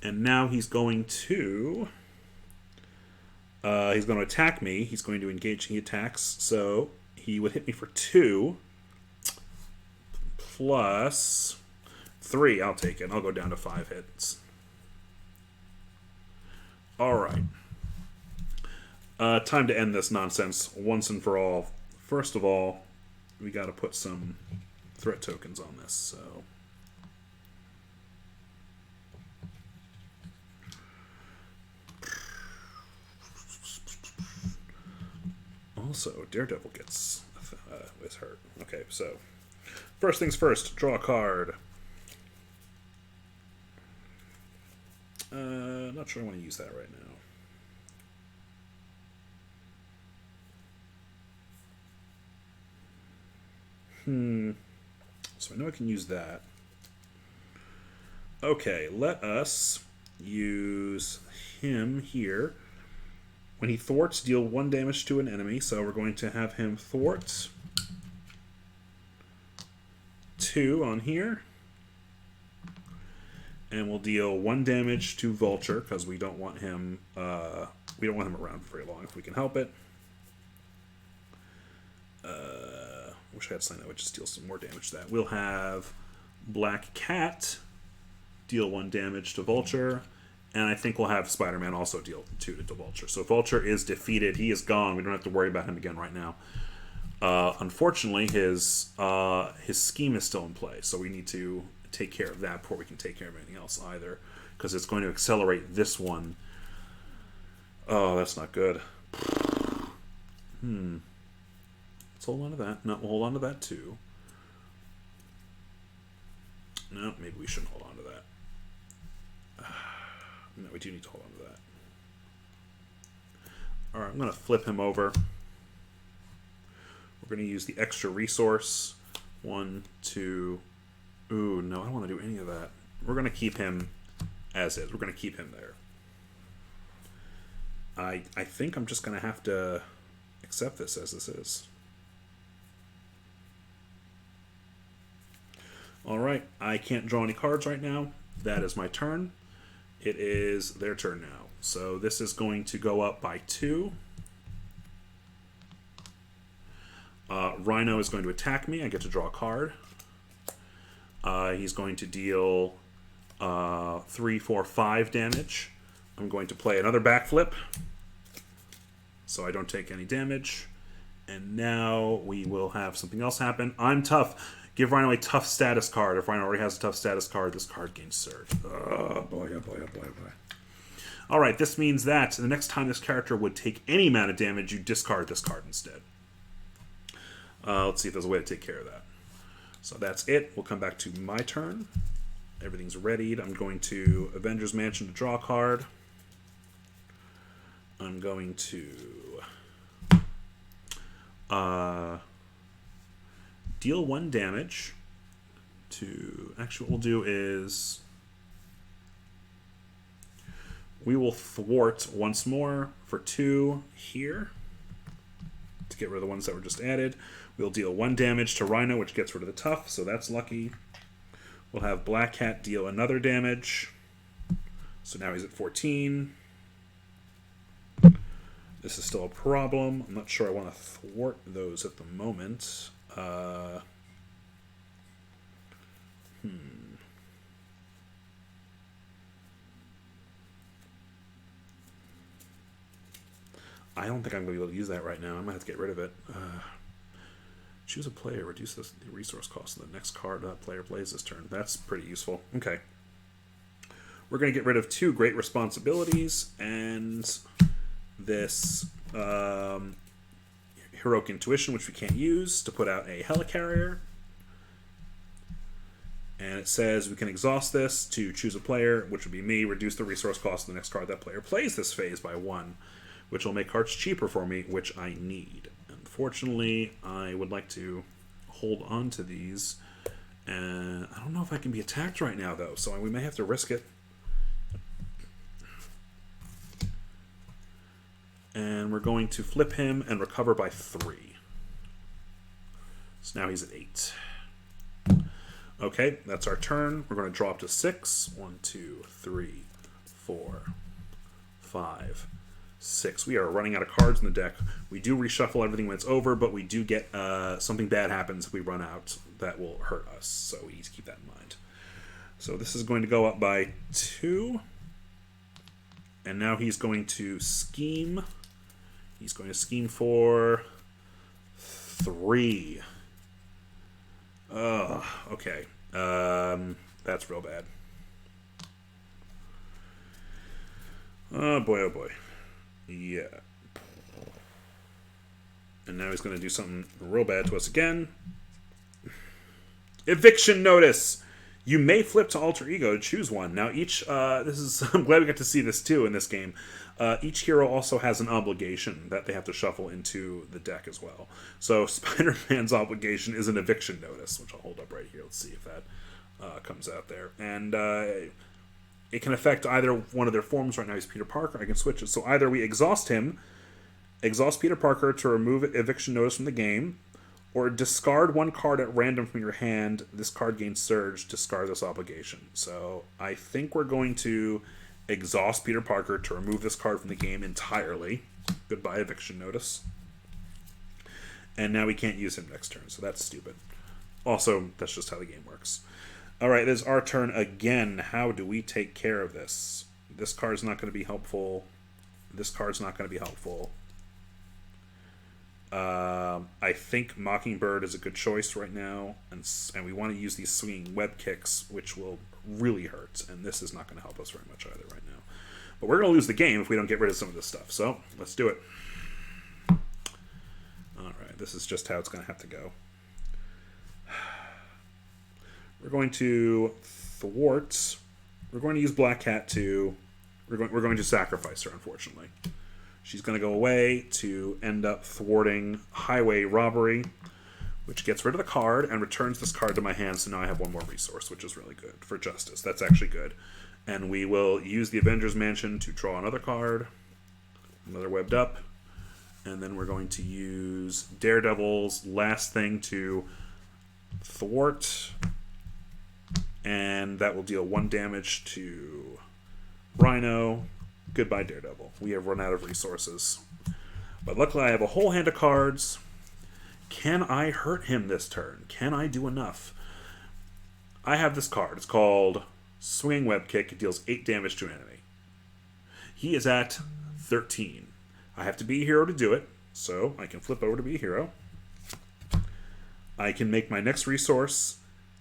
And now he's going to... he's going to attack me. He's going to engage in attacks. So he would hit me for 2. Plus 3. I'll take it. I'll go down to 5 hits. Alright. Time to end this nonsense once and for all. First of all, we got to put some threat tokens on this. So... Also, Daredevil is hurt. Okay, so first things first, draw a card. Not sure I want to use that right now. So I know I can use that. Okay, let us use him here. When he thwarts, deal 1 damage to an enemy. So we're going to have him thwart 2 on here. And we'll deal 1 damage to Vulture, because we don't want him around for very long if we can help it. Wish I had something that would just deal some more damage to that. We'll have Black Cat deal 1 damage to Vulture, and I think we'll have Spider-Man also deal 2 to Vulture. So Vulture is defeated. He is gone. We don't have to worry about him again right now. Unfortunately, his scheme is still in play, so we need to take care of that before we can take care of anything else either, because it's going to accelerate this one. Oh, that's not good. Let's hold on to that. No, we'll hold on to that too. No, maybe we shouldn't hold on to that. No, we do need to hold on to that. Alright, I'm going to flip him over. We're going to use the extra resource. 1, 2... Ooh, no, I don't want to do any of that. We're going to keep him as is. We're going to keep him there. I think I'm just going to have to accept this as this is. Alright, I can't draw any cards right now. That is my turn. It is their turn now. So this is going to go up by 2. Rhino is going to attack me. I get to draw a card. He's going to deal 3, 4, 5 damage. I'm going to play another backflip, so I don't take any damage. And now we will have something else happen. I'm tough. Give Rhino a tough status card. If Rhino already has a tough status card, this card gains surge. Oh boy, oh boy, oh boy, oh boy. Alright, this means that the next time this character would take any amount of damage, you discard this card instead. Let's see if there's a way to take care of that. So that's it. We'll come back to my turn. Everything's readied. I'm going to Avengers Mansion to draw a card. I'm going to deal 1 damage to... Actually, what we'll do is we will thwart once more for 2 here to get rid of the ones that were just added. We'll deal 1 damage to Rhino, which gets rid of the tough, so that's lucky. We'll have Black Cat deal another damage. So now he's at 14. This is still a problem. I'm not sure I want to thwart those at the moment. I don't think I'm going to be able to use that right now. I might have to get rid of it. Choose a player. Reduce the resource cost of the next card that player plays this turn. That's pretty useful. Okay. We're going to get rid of 2 great responsibilities and this heroic intuition, which we can't use, to put out a helicarrier. And it says we can exhaust this to choose a player, which would be me, reduce the resource cost of the next card that player plays this phase by 1, which will make cards cheaper for me, which I need. Unfortunately, I would like to hold on to these. And I don't know if I can be attacked right now, though, so we may have to risk it. And we're going to flip him and recover by 3. So now he's at 8. Okay, that's our turn. We're going to draw up to 6. 1, 2, 3, 4, 5, 6. We are running out of cards in the deck. We do reshuffle everything when it's over, but we do get something bad happens if we run out that will hurt us. So we need to keep that in mind. So this is going to go up by 2. And now he's going to scheme. He's going to scheme for 3. Okay. That's real bad. Oh boy, oh boy. Yeah. And now he's going to do something real bad to us again. Eviction notice! You may flip to Alter Ego to choose one. Now, I'm glad we got to see this too in this game. Each hero also has an obligation that they have to shuffle into the deck as well. So, Spider-Man's obligation is an eviction notice, which I'll hold up right here. Let's see if that comes out there. And it can affect either one of their forms. Right now, he's Peter Parker. I can switch it. So, either we exhaust Peter Parker to remove eviction notice from the game, or discard one card at random from your hand. This card gains Surge. Discard this obligation. So I think we're going to exhaust Peter Parker to remove this card from the game entirely. Goodbye eviction notice. And now we can't use him next turn, so that's stupid. Also, that's just how the game works. Alright, this is our turn again. How do we take care of this? This card's not going to be helpful. This card's not going to be helpful. I think Mockingbird is a good choice right now, and we want to use these swinging web kicks, which will really hurt, and this is not going to help us very much either right now. But we're going to lose the game if we don't get rid of some of this stuff, so let's do it. Alright, this is just how it's going to have to go. We're going to thwart. We're going to use Black Cat to... We're going to sacrifice her, unfortunately. She's going to go away to end up thwarting Highway Robbery, which gets rid of the card and returns this card to my hand, so now I have one more resource, which is really good for Justice. That's actually good. And we will use the Avengers Mansion to draw another card, another Webbed Up, and then we're going to use Daredevil's last thing to thwart, and that will deal 1 damage to Rhino. Goodbye, Daredevil. We have run out of resources. But luckily I have a whole hand of cards. Can I hurt him this turn? Can I do enough? I have this card. It's called Swinging Web Kick. It deals 8 damage to an enemy. He is at 13. I have to be a hero to do it, so I can flip over to be a hero. I can make my next resource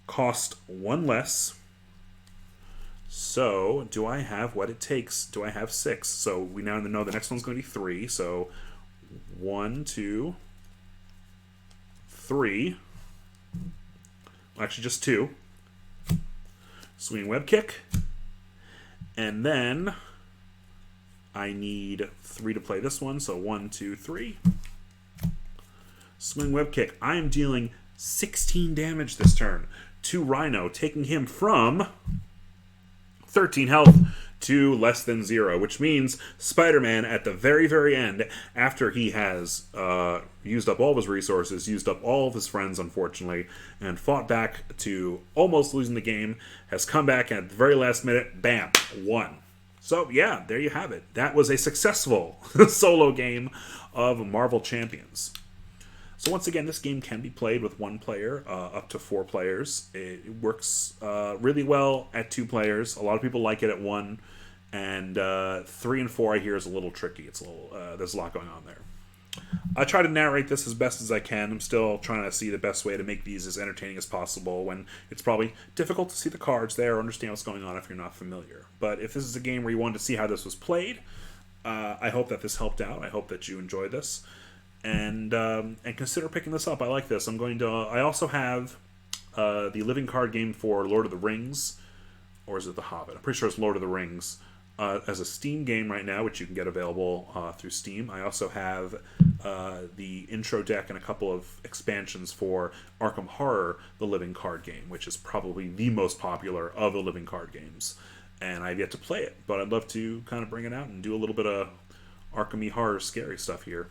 cost 1 less. So, do I have what it takes? Do I have 6? So, we now know the next one's going to be 3. So, 1, 2, 3. Actually, just 2. Swing Web Kick. And then, I need 3 to play this one. So, 1, 2, 3. Swing Web Kick. I am dealing 16 damage this turn to Rhino, taking him from 13 health to less than 0, which means Spider-Man at the very, very end, after he has used up all of his resources, used up all of his friends, unfortunately, and fought back to almost losing the game, has come back at the very last minute, bam, won. So, yeah, there you have it. That was a successful solo game of Marvel Champions. So once again, this game can be played with 1 player, up to 4 players. It works really well at 2 players. A lot of people like it at 1, and 3 and 4 I hear is a little tricky. It's a little there's a lot going on there. I try to narrate this as best as I can. I'm still trying to see the best way to make these as entertaining as possible when it's probably difficult to see the cards there or understand what's going on if you're not familiar. But if this is a game where you wanted to see how this was played, I hope that this helped out. I hope that you enjoyed this. And consider picking this up. I like this. I also have the living card game for Lord of the Rings, or is it The Hobbit? I'm pretty sure it's Lord of the Rings, as a Steam game right now, which you can get available through Steam. I also have the intro deck and a couple of expansions for Arkham Horror, the living card game, which is probably the most popular of the living card games. And I've yet to play it, but I'd love to kind of bring it out and do a little bit of Arkham-y horror scary stuff here.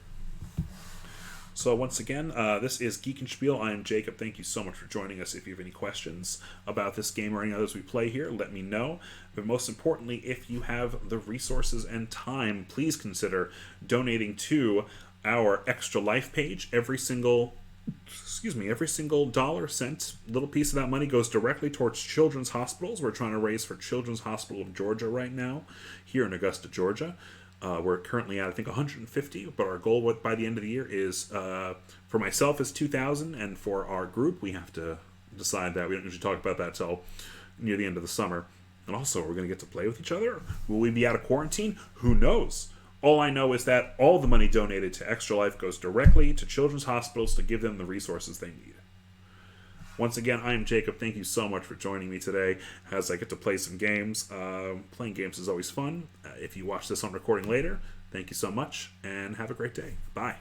So once again, this is Geek and Spiel. I am Jacob. Thank you so much for joining us. If you have any questions about this game or any others we play here, let me know. But most importantly, if you have the resources and time, please consider donating to our Extra Life page. Every single dollar, cent, little piece of that money goes directly towards children's hospitals. We're trying to raise for Children's Hospital of Georgia right now, here in Augusta, Georgia. We're currently at, I think, 150, but our goal by the end of the year is, for myself, is 2,000, and for our group, we have to decide that. We don't usually talk about that till near the end of the summer. And also, we're going to get to play with each other. Will we be out of quarantine? Who knows? All I know is that all the money donated to Extra Life goes directly to children's hospitals to give them the resources they need. Once again, I am Jacob. Thank you so much for joining me today as I get to play some games. Playing games is always fun. If you watch this on recording later, thank you so much, and have a great day. Bye.